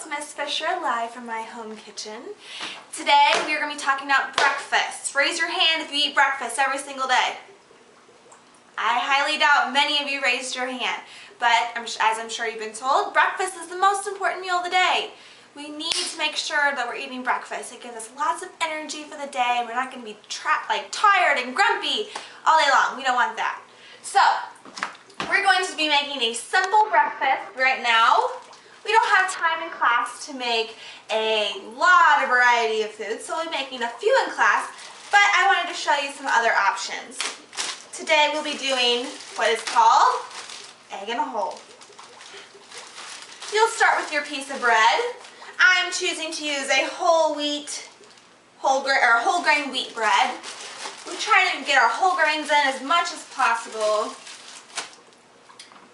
Miss Fisher, live from my home kitchen. Today we are going to be talking about breakfast. Raise your hand if you eat breakfast every single day. I highly doubt many of you raised your hand, but as I'm sure you've been told, breakfast is the most important meal of the day. We need to make sure that we're eating breakfast. It gives us lots of energy for the day, and we're not going to be tired and grumpy all day long. We don't want that. So, we're going to be making a simple breakfast right now. We don't have time in class to make a lot of variety of foods, so we'll be making a few in class, but I wanted to show you some other options. Today we'll be doing what is called egg in a hole. You'll start with your piece of bread. I'm choosing to use a whole grain wheat bread. We try to get our whole grains in as much as possible.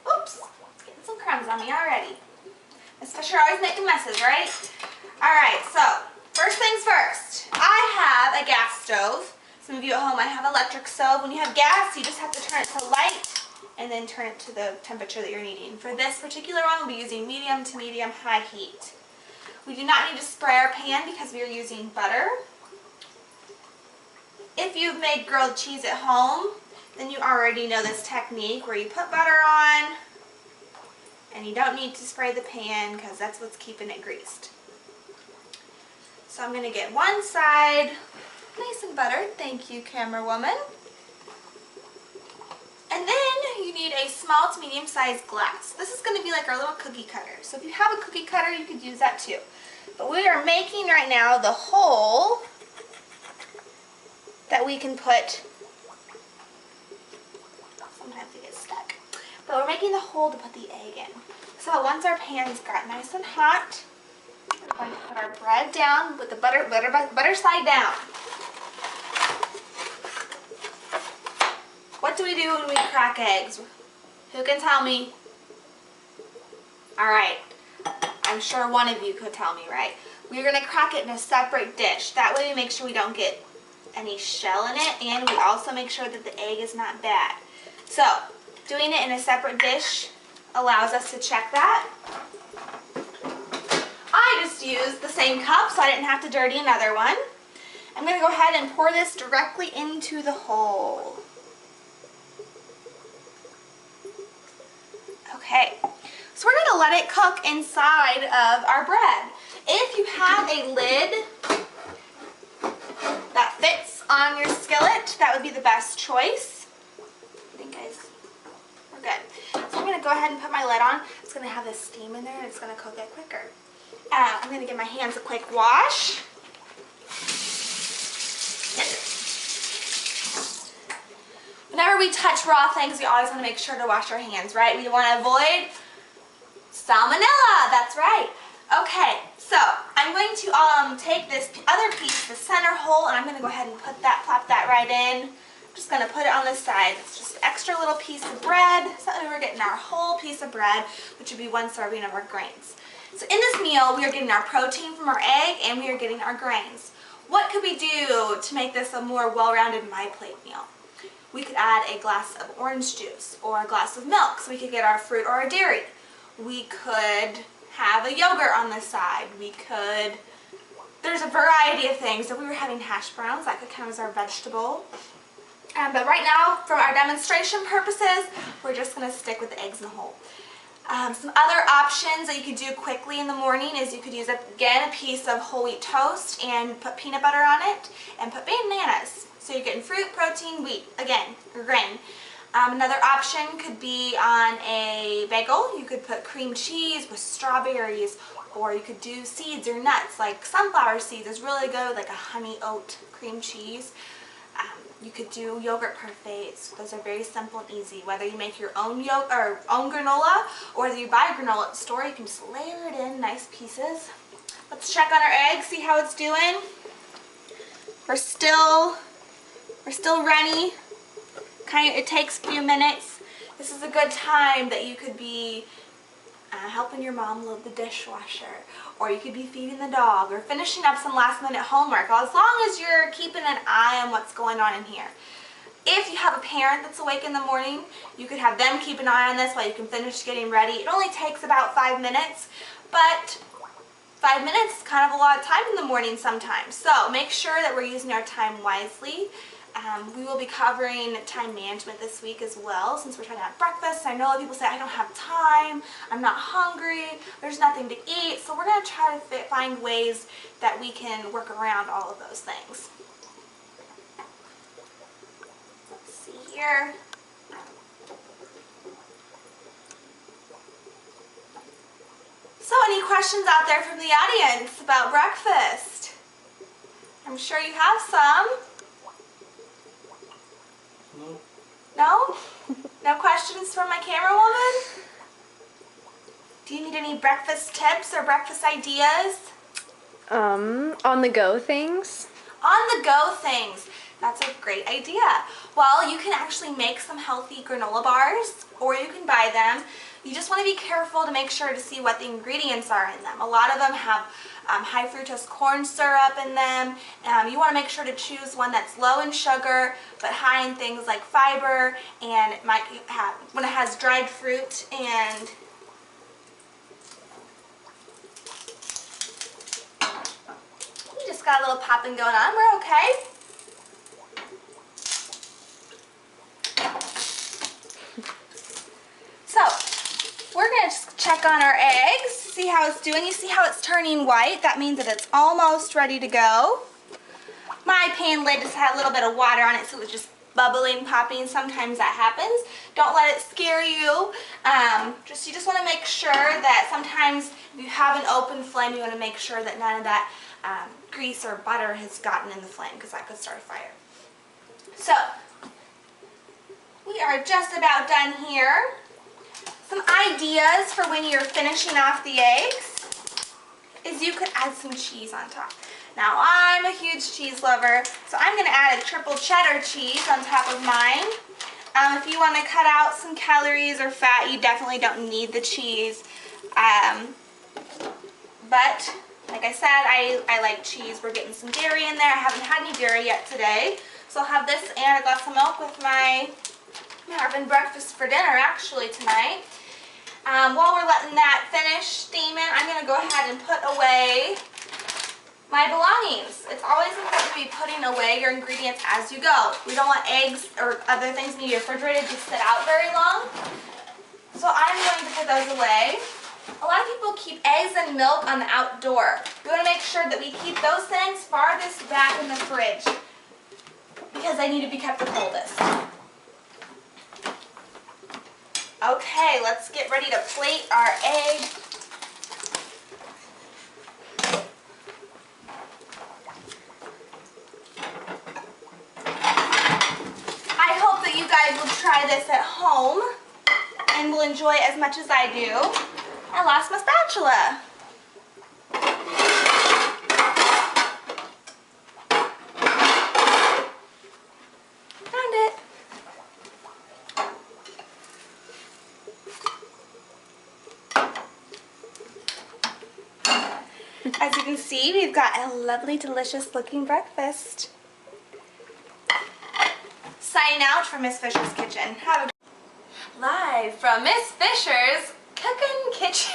Oops, it's getting some crumbs on me already. Miss Fisher always making messes, right? Alright, so first things first. I have a gas stove. Some of you at home might have electric stove. When you have gas, you just have to turn it to light and then turn it to the temperature that you're needing. For this particular one, we'll be using medium to medium high heat. We do not need to spray our pan because we are using butter. If you've made grilled cheese at home, then you already know this technique where you put butter on and you don't need to spray the pan because that's what's keeping it greased. So I'm going to get one side nice and buttered. Thank you, camera woman. And then you need a small to medium sized glass. This is going to be like our little cookie cutter. So if you have a cookie cutter, you could use that too. But we are making right now the hole that we can put. Sometimes it gets stuck. But we're making the hole to put the egg in. So once our pan's got nice and hot, we're going to put our bread down with the butter side down. What do we do when we crack eggs? Who can tell me? Alright, I'm sure one of you could tell me, right? We're going to crack it in a separate dish. That way we make sure we don't get any shell in it, and we also make sure that the egg is not bad. So, doing it in a separate dish allows us to check that. I just used the same cup so I didn't have to dirty another one. I'm going to go ahead and pour this directly into the hole. Okay, so we're going to let it cook inside of our bread. If you have a lid that fits on your skillet, that would be the best choice. I think, guys, we're good. So I'm going to go ahead and put my lid on. It's going to have this steam in there and it's going to cook it quicker. I'm going to give my hands a quick wash. Whenever we touch raw things, we always want to make sure to wash our hands, right? We want to avoid salmonella. That's right. Okay, so I'm going to take this other piece, the center hole, and I'm going to go ahead and plop that right in. I'm just going to put it on the side. It's just an extra little piece of bread. So we're getting our whole piece of bread, which would be one serving of our grains. So in this meal, we are getting our protein from our egg, and we are getting our grains. What could we do to make this a more well-rounded My Plate meal? We could add a glass of orange juice or a glass of milk, so we could get our fruit or our dairy. We could have a yogurt on the side. There's a variety of things. If we were having hash browns, that could count as our vegetable. But right now, for our demonstration purposes, we're just going to stick with the eggs in the hole. Some other options that you could do quickly in the morning is you could use, again, a piece of whole wheat toast and put peanut butter on it and put bananas. So you're getting fruit, protein, wheat, again, or grain. Another option could be on a bagel. You could put cream cheese with strawberries, or you could do seeds or nuts, like sunflower seeds is really good, like a honey oat cream cheese. You could do yogurt parfaits. Those are very simple and easy. Whether you make your own own granola, or whether you buy granola at the store, you can just layer it in nice pieces. Let's check on our egg, see how it's doing. We're still runny. It takes a few minutes. This is a good time that you could be helping your mom load the dishwasher, or you could be feeding the dog, or finishing up some last minute homework, as long as you're keeping an eye on what's going on in here. If you have a parent that's awake in the morning, you could have them keep an eye on this while you can finish getting ready. It only takes about 5 minutes, but 5 minutes is kind of a lot of time in the morning sometimes. So make sure that we're using our time wisely. We will be covering time management this week as well, since we're trying to have breakfast. I know a lot of people say, I don't have time, I'm not hungry, there's nothing to eat. So we're going to try to find ways that we can work around all of those things. Let's see here. So any questions out there from the audience about breakfast? I'm sure you have some. No? No questions from my camera woman? Do you need any breakfast tips or breakfast ideas? On the go things? On the go things. That's a great idea. Well, you can actually make some healthy granola bars, or you can buy them. You just want to be careful to make sure to see what the ingredients are in them. A lot of them have high fructose corn syrup in them. You want to make sure to choose one that's low in sugar but high in things like fiber, and it might have, when it has dried fruit and we just got a little popping going on. We're okay. So we're going to just check on our eggs, see how it's doing. You see how it's turning white? That means that it's almost ready to go. My pan lid just had a little bit of water on it, so it was just bubbling, popping. Sometimes that happens. Don't let it scare you. You just want to make sure that sometimes if you have an open flame, you want to make sure that none of that grease or butter has gotten in the flame, because that could start a fire. So we are just about done here. Some ideas for when you're finishing off the eggs is you could add some cheese on top. Now I'm a huge cheese lover, so I'm going to add a triple cheddar cheese on top of mine. If you want to cut out some calories or fat, you definitely don't need the cheese. But like I said, I like cheese. We're getting some dairy in there. I haven't had any dairy yet today, so I'll have this and a glass of milk with my having breakfast for dinner actually tonight. While we're letting that finish steaming, I'm going to go ahead and put away my belongings. It's always important to be putting away your ingredients as you go. We don't want eggs or other things in the refrigerator to sit out very long. So I'm going to put those away. A lot of people keep eggs and milk on the outdoor. We want to make sure that we keep those things farthest back in the fridge because they need to be kept the coldest. Okay, let's get ready to plate our egg. I hope that you guys will try this at home and will enjoy it as much as I do. I lost my spatula. Found it. As you can see, we've got a lovely, delicious looking breakfast. Signing out from Miss Fisher's Kitchen. Have a live from Miss Fisher's Cooking Kitchen.